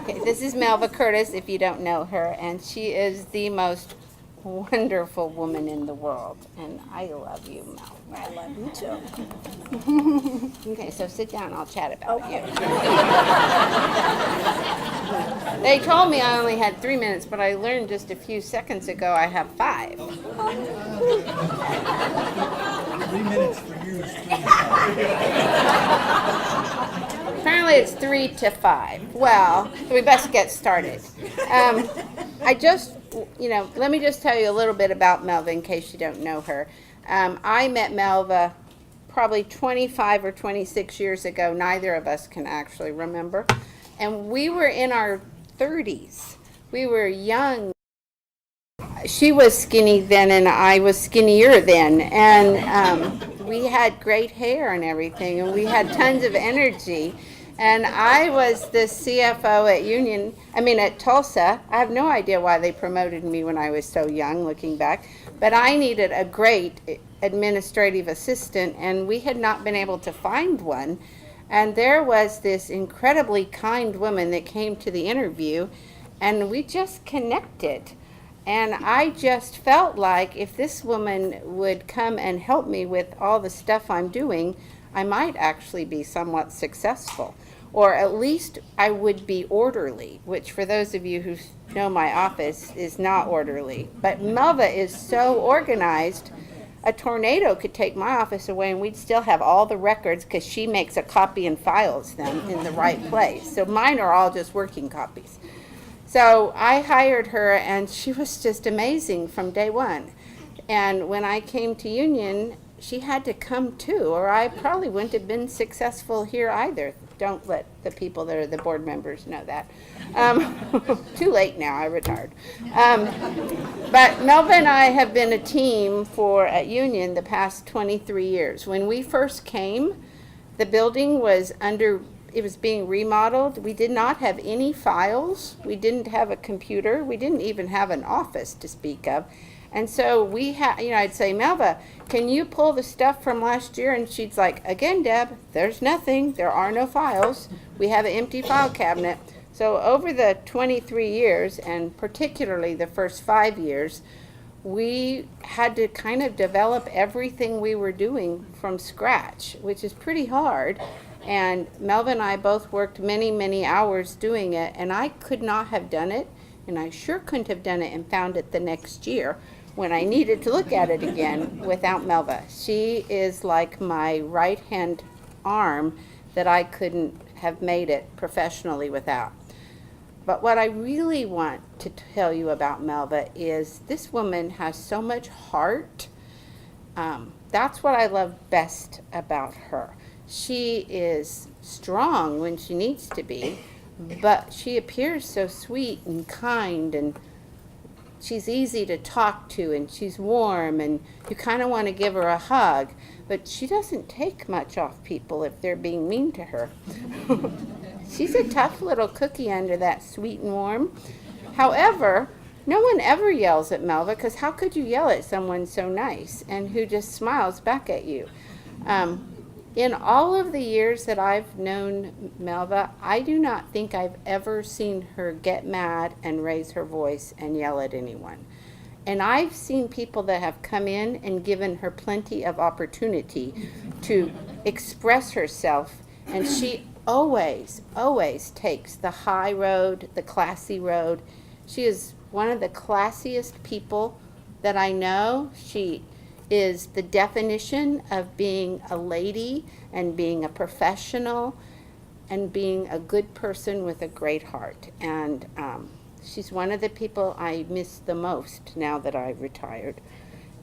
Okay, this is Melva Curtis, if you don't know her, and she is the most wonderful woman in the world, and I love you, Melva. I love you too. Okay, so sit down, I'll chat about Okay. you. They told me I only had 3 minutes, but I learned just a few seconds ago I have 5. 3 minutes for you is 3 to 5. Apparently it's 3 to 5. Well, we best get started. Let me just tell you a little bit about Melva in case you don't know her. I met Melva probably 25 or 26 years ago. Neither of us can actually remember. And we were in our 30s. We were young. She was skinny then and I was skinnier then. And we had great hair and everything. And we had tons of energy. And I was the CFO at Tulsa. I have no idea why they promoted me when I was so young, looking back. But I needed a great administrative assistant, and we had not been able to find one. And there was this incredibly kind woman that came to the interview, and we just connected. And I just felt like if this woman would come and help me with all the stuff I'm doing, I might actually be somewhat successful, or at least I would be orderly, which for those of you who know my office is not orderly. But Melva is so organized, a tornado could take my office away and we'd still have all the records because she makes a copy and files them in the right place. So mine are all just working copies. So I hired her and she was just amazing from day one. And when I came to Union, she had to come too, or I probably wouldn't have been successful here either. Don't let the people that are the board members know that. Too late now, I retired. But Melva and I have been a team at Union the past 23 years. When we first came, the building was being remodeled. We did not have any files. We didn't have a computer. We didn't even have an office to speak of. And so I'd say, Melva, can you pull the stuff from last year? And she's like, again, Deb, there's nothing. There are no files. We have an empty file cabinet. So over the 23 years, and particularly the first 5 years, we had to kind of develop everything we were doing from scratch, which is pretty hard. And Melva and I both worked many, many hours doing it, and I could not have done it, and I sure couldn't have done it and found it the next year when I needed to look at it again without Melva. She is like my right-hand arm that I couldn't have made it professionally without. But what I really want to tell you about Melva is this woman has so much heart. That's what I love best about her. She is strong when she needs to be, but she appears so sweet and kind, and she's easy to talk to, and she's warm, and you kind of want to give her a hug, but she doesn't take much off people if they're being mean to her. She's a tough little cookie under that sweet and warm. However, no one ever yells at Melva, because how could you yell at someone so nice and who just smiles back at you? In all of the years that I've known Melva, I do not think I've ever seen her get mad and raise her voice and yell at anyone. And I've seen people that have come in and given her plenty of opportunity to express herself, and she always, always takes the high road, the classy road. She is one of the classiest people that I know. She is the definition of being a lady and being a professional and being a good person with a great heart. And she's one of the people I miss the most now that I've retired,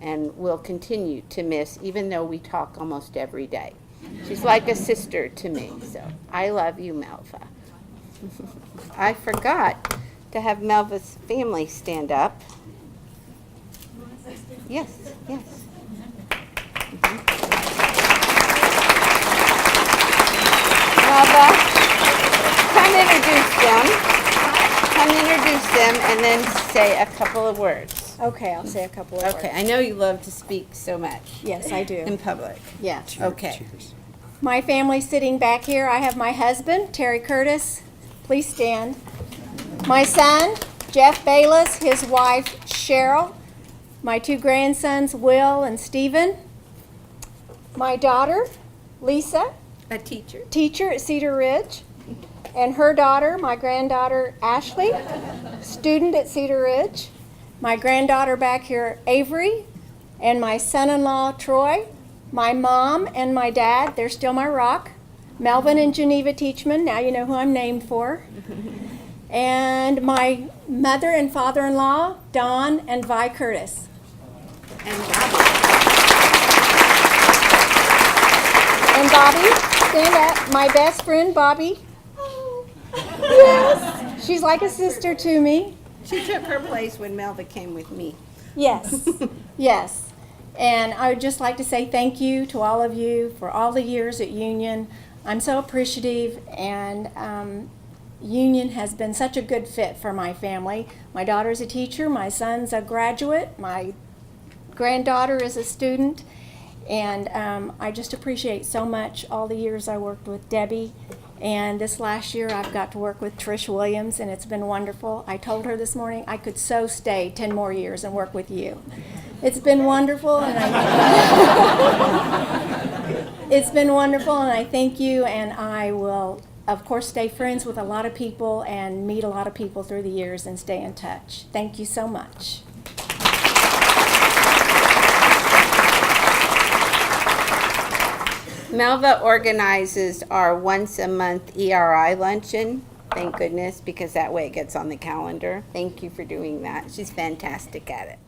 and will continue to miss, even though we talk almost every day. She's like a sister to me, so I love you, Melva. I forgot to have Melva's family stand up. Yes, yes. Melva, come introduce them and then say a couple of words. Okay, I'll say a couple of words. Okay, I know you love to speak so much Yes, I do. in public. Yes. Okay. Cheers. My family sitting back here, I have my husband, Terry Curtis. Please stand. My son, Jeff Bayless, his wife, Cheryl. My two grandsons, Will and Stephen. My daughter, Lisa, A teacher. teacher at Cedar Ridge. And her daughter, my granddaughter, Ashley, student at Cedar Ridge. My granddaughter back here, Avery. And my son-in-law, Troy. My mom and my dad, they're still my rock. Melvin and Geneva Teachman, now you know who I'm named for. And my mother and father-in-law, Don and Vi Curtis. And Bobby. And Bobby, stand up. My best friend, Bobby. Yes, she's like a sister to me. She took her place when Melva came with me. Yes, yes. And I would just like to say thank you to all of you for all the years at Union. I'm so appreciative, and Union has been such a good fit for my family. My daughter's a teacher, my son's a graduate, my granddaughter is a student, and I just appreciate so much all the years I worked with Debbie. And this last year I've got to work with Trish Williams, and it's been wonderful. I told her this morning I could so stay 10 more years and work with you. It's been wonderful, and it's been wonderful, and I thank you, and I will, of course, stay friends with a lot of people and meet a lot of people through the years and stay in touch. Thank you so much. Melva organizes our once-a-month ERI luncheon. Thank goodness, because that way it gets on the calendar. Thank you for doing that. She's fantastic at it.